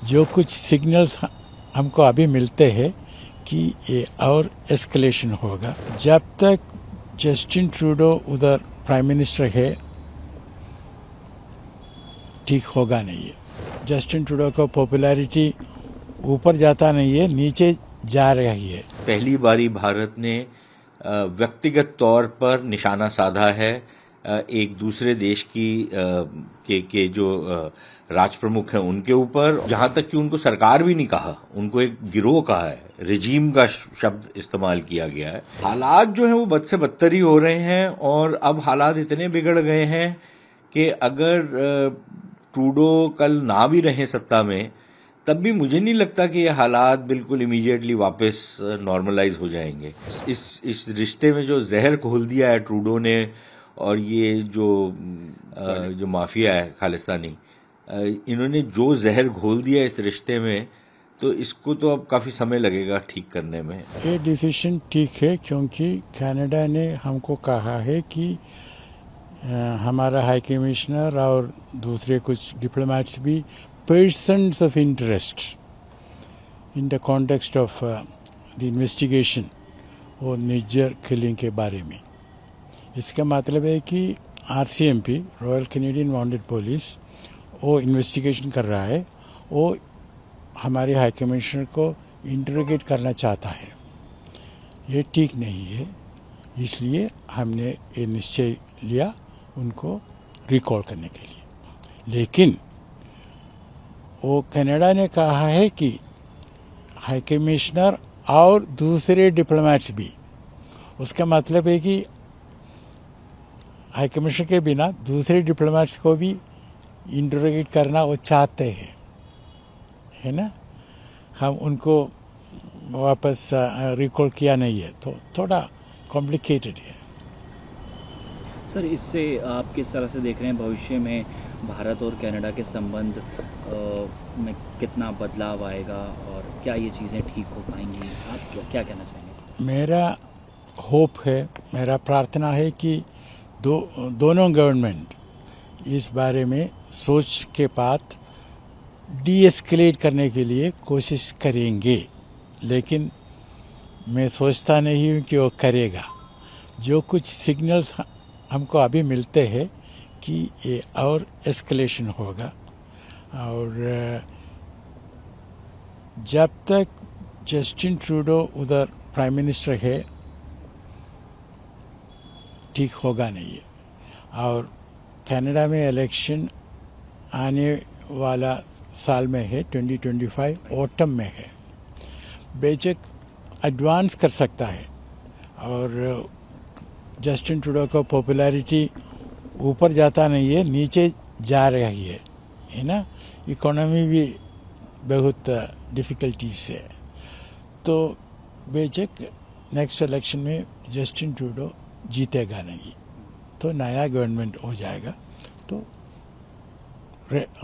जो कुछ सिग्नल्स हमको अभी मिलते हैं कि ये और एस्केलेशन होगा। जब तक जस्टिन ट्रूडो उधर प्राइम मिनिस्टर है ठीक होगा नहीं है। जस्टिन ट्रूडो का पॉपुलैरिटी ऊपर जाता नहीं है, नीचे जा रही है। पहली बारी भारत ने व्यक्तिगत तौर पर निशाना साधा है एक दूसरे देश के जो राज प्रमुख हैं उनके ऊपर, जहां तक कि उनको सरकार भी नहीं कहा, उनको एक गिरोह कहा है, रिजीम का शब्द इस्तेमाल किया गया है। हालात जो है वो बद से बदतर ही हो रहे हैं और अब हालात इतने बिगड़ गए हैं कि अगर ट्रूडो कल ना भी रहे सत्ता में तब भी मुझे नहीं लगता कि ये हालात बिल्कुल इमीडिएटली वापस नॉर्मलाइज हो जाएंगे। इस रिश्ते में जो जहर घोल दिया है ट्रूडो ने और ये जो माफिया है खालिस्तानी, इन्होंने जो जहर घोल दिया इस रिश्ते में, तो इसको तो अब काफ़ी समय लगेगा ठीक करने में। ये डिसीजन ठीक है क्योंकि कनाडा ने हमको कहा है कि हमारा हाई कमिश्नर और दूसरे कुछ डिप्लोमेट्स भी persons of interest in the context of the investigation और निज्जर किलिंग के बारे में। इसका मतलब है कि RCMP royal Canadian mounted police वो इन्वेस्टिगेशन कर रहा है, वो हमारे हाई कमिश्नर को इंटरोगेट करना चाहता है। ये ठीक नहीं है, इसलिए हमने ये निश्चय लिया उनको रिकॉल करने के लिए। लेकिन वो कनाडा ने कहा है कि हाई कमिश्नर और दूसरे डिप्लोमेट्स भी, उसका मतलब है कि हाई कमिश्नर के बिना दूसरे डिप्लोमेट्स को भी इंटरोगेट करना वो चाहते हैं, है ना। हम उनको वापस रिकॉल किया नहीं है, तो थोड़ा कॉम्प्लिकेटेड है। सर, इससे आप किस तरह से देख रहे हैं भविष्य में भारत और कनाडा के संबंध में कितना बदलाव आएगा और क्या ये चीज़ें ठीक हो पाएंगी? आप क्या कहना चाहेंगे? मेरा होप है, मेरा प्रार्थना है कि दोनों गवर्नमेंट इस बारे में सोच के बाद डीएस्केलेट करने के लिए कोशिश करेंगे, लेकिन मैं सोचता नहीं हूँ कि वो करेगा। जो कुछ सिग्नल्स हमको अभी मिलते हैं कि ये और एस्केलेशन होगा और जब तक जस्टिन ट्रूडो उधर प्राइम मिनिस्टर है ठीक होगा नहीं है। और कनाडा में इलेक्शन आने वाला साल में है, 2025 ऑटम में है। बेशक एडवांस कर सकता है और जस्टिन ट्रूडो का पॉपुलैरिटी ऊपर जाता नहीं है, नीचे जा रही है ना। इकोनॉमी भी बहुत डिफ़िकल्टीज है, तो बेशक नेक्स्ट इलेक्शन में जस्टिन ट्रूडो जीतेगा नहीं, तो नया गवर्नमेंट हो जाएगा, तो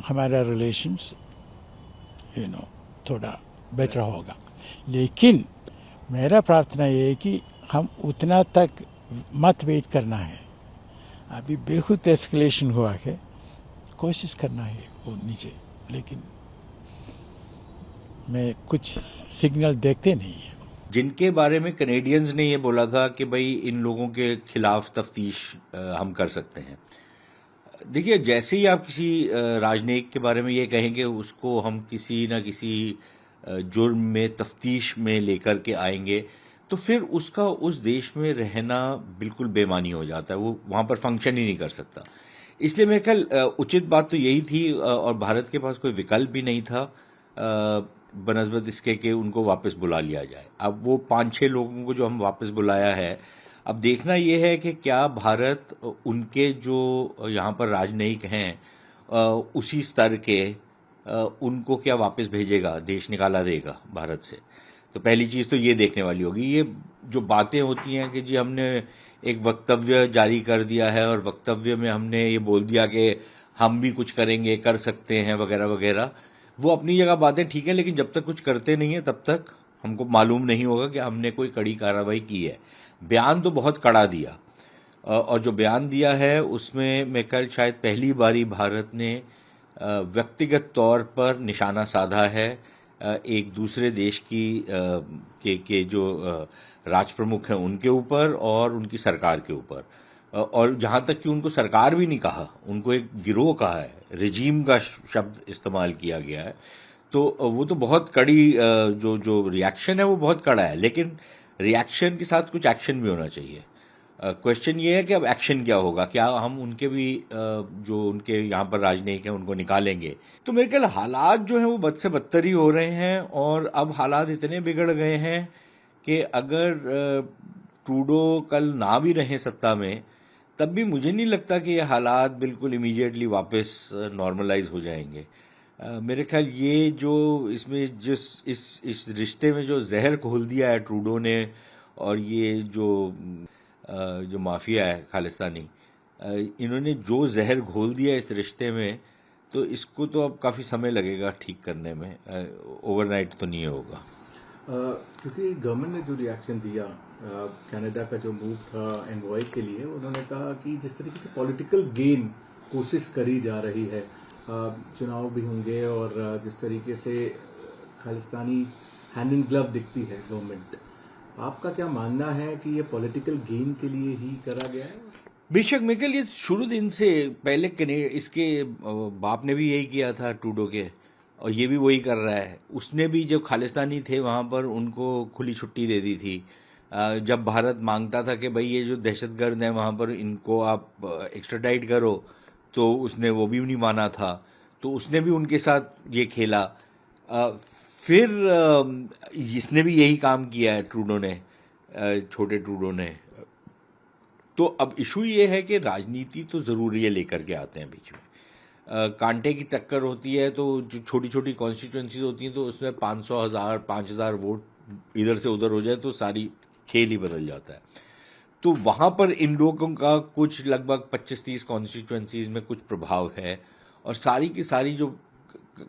हमारा रिलेशंस थोड़ा बेटर होगा। लेकिन मेरा प्रार्थना ये है कि हम उतना तक मत वेट करना है। अभी बेखुद एस्केलेशन हुआ है, कोशिश करना है वो नीचे, लेकिन मैं कुछ सिग्नल देखते नहीं है। जिनके बारे में कनेडियंस ने ये बोला था कि भाई इन लोगों के खिलाफ तफ्तीश हम कर सकते हैं। देखिए, जैसे ही आप किसी राजनयिक के बारे में ये कहेंगे उसको हम किसी न किसी जुर्म में तफ्तीश में लेकर के आएंगे, तो फिर उसका उस देश में रहना बिल्कुल बेमानी हो जाता है, वो वहाँ पर फंक्शन ही नहीं कर सकता। इसलिए मेरे ख्याल उचित बात तो यही थी और भारत के पास कोई विकल्प भी नहीं था बनस्बत इसके कि उनको वापस बुला लिया जाए। अब वो 5-6 लोगों को जो हम वापस बुलाया है, अब देखना ये है कि क्या भारत उनके जो यहाँ पर राजनयिक हैं उसी स्तर के उनको क्या वापस भेजेगा, देश निकाला देगा भारत से। तो पहली चीज़ तो ये देखने वाली होगी। ये जो बातें होती हैं कि जी हमने एक वक्तव्य जारी कर दिया है और वक्तव्य में हमने ये बोल दिया कि हम भी कुछ करेंगे, कर सकते हैं वगैरह वगैरह, वो अपनी जगह बातें ठीक है, लेकिन जब तक कुछ करते नहीं है तब तक हमको मालूम नहीं होगा कि हमने कोई कड़ी कार्रवाई की है। बयान तो बहुत कड़ा दिया और जो बयान दिया है उसमें मैं कल शायद पहली बारी भारत ने व्यक्तिगत तौर पर निशाना साधा है एक दूसरे देश की के जो राज प्रमुख हैं उनके ऊपर और उनकी सरकार के ऊपर, और जहाँ तक कि उनको सरकार भी नहीं कहा, उनको एक गिरोह कहा है, रिजीम का शब्द इस्तेमाल किया गया है। तो वो तो बहुत कड़ी जो जो रिएक्शन है वो बहुत कड़ा है, लेकिन रिएक्शन के साथ कुछ एक्शन भी होना चाहिए। क्वेश्चन ये है कि अब एक्शन क्या होगा, क्या हम उनके भी जो उनके यहाँ पर राजनयिक हैं उनको निकालेंगे? तो मेरे ख्याल हालात जो हैं वो बद से बदतर ही हो रहे हैं, और अब हालात इतने बिगड़ गए हैं कि अगर ट्रूडो कल ना भी रहे सत्ता में, तब भी मुझे नहीं लगता कि ये हालात बिल्कुल इमीडिएटली वापस नॉर्मलाइज हो जाएंगे। मेरे ख्याल ये जो इसमें इस रिश्ते में जो जहर घोल दिया है ट्रूडो ने, और ये जो माफिया है खालिस्तानी, इन्होंने जो जहर घोल दिया इस रिश्ते में, तो इसको तो अब काफ़ी समय लगेगा ठीक करने में, ओवरनाइट तो नहीं होगा। क्योंकि गवर्नमेंट ने जो रिएक्शन दिया कनाडा का जो मूव था एनवॉय के लिए, उन्होंने कहा कि जिस तरीके से पॉलिटिकल गेन कोशिश करी जा रही है, चुनाव भी होंगे, और जिस तरीके से खालिस्तानी हैंड इन ग्लव दिखती है गवर्नमेंट, आपका क्या मानना है कि ये पॉलिटिकल गेन के लिए ही करा गया है? बेशक मेरे ख्याल ये शुरू दिन से पहले इसके बाप ने भी यही किया था ट्रूडो के, और ये भी वही कर रहा है। उसने भी जब खालिस्तानी थे वहाँ पर उनको खुली छुट्टी दे दी थी। जब भारत मांगता था कि भाई ये जो दहशतगर्द हैं वहाँ पर इनको आप एक्स्ट्राडाइट करो, तो उसने वो भी नहीं माना था, तो उसने भी उनके साथ ये खेला। फिर इसने भी यही काम किया है ट्रूडो ने, छोटे ट्रूडो ने। तो अब इशू ये है कि राजनीति तो ज़रूरी है लेकर के आते हैं बीच में, कांटे की टक्कर होती है, तो जो छोटी छोटी कॉन्स्टिट्यूएंसीज होती हैं तो उसमें 500, 1000, 5000 वोट इधर से उधर हो जाए तो सारी खेल ही बदल जाता है। तो वहाँ पर इन लोगों का कुछ लगभग 25-30 कॉन्स्टिट्यूएंसीज में कुछ प्रभाव है, और सारी की सारी जो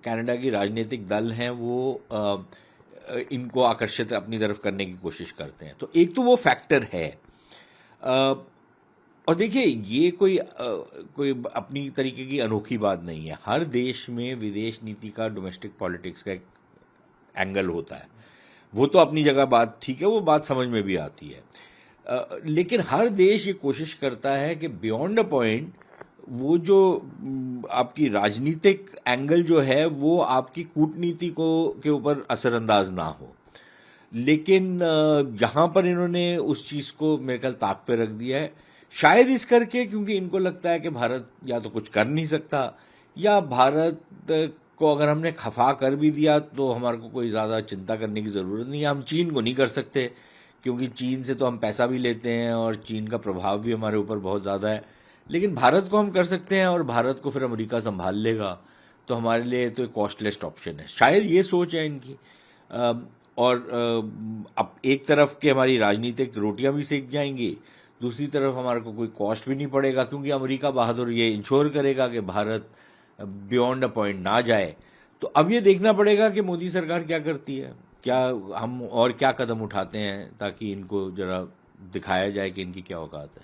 कनाडा की राजनीतिक दल हैं वो इनको आकर्षित अपनी तरफ करने की कोशिश करते हैं। तो एक तो वो फैक्टर है। और देखिए ये कोई अपनी तरीके की अनोखी बात नहीं है। हर देश में विदेश नीति का, डोमेस्टिक पॉलिटिक्स का एक एंगल होता है। वो तो अपनी जगह बात ठीक है, वो बात समझ में भी आती है। लेकिन हर देश ये कोशिश करता है कि बियॉन्ड अ पॉइंट वो जो आपकी राजनीतिक एंगल जो है वो आपकी कूटनीति के ऊपर असरअंदाज ना हो। लेकिन जहां पर इन्होंने उस चीज को मेरे ख्याल ताक पे रख दिया है, शायद इस करके क्योंकि इनको लगता है कि भारत या तो कुछ कर नहीं सकता, या भारत को अगर हमने खफा कर भी दिया तो हमारे को कोई ज़्यादा चिंता करने की ज़रूरत नहीं है। हम चीन को नहीं कर सकते क्योंकि चीन से तो हम पैसा भी लेते हैं और चीन का प्रभाव भी हमारे ऊपर बहुत ज़्यादा है। लेकिन भारत को हम कर सकते हैं, और भारत को फिर अमेरिका संभाल लेगा, तो हमारे लिए तो एक कॉस्टलेस्ट ऑप्शन है। शायद ये सोच है इनकी। और अब एक तरफ के हमारी राजनीतिक रोटियां भी सेक जाएंगी, दूसरी तरफ हमारे को कोई कॉस्ट भी नहीं पड़ेगा, क्योंकि अमेरिका बहादुर ये इंश्योर करेगा कि भारत बियॉन्ड अ पॉइंट ना जाए। तो अब ये देखना पड़ेगा कि मोदी सरकार क्या करती है, क्या हम और क्या कदम उठाते हैं ताकि इनको जरा दिखाया जाए कि इनकी क्या औकात है।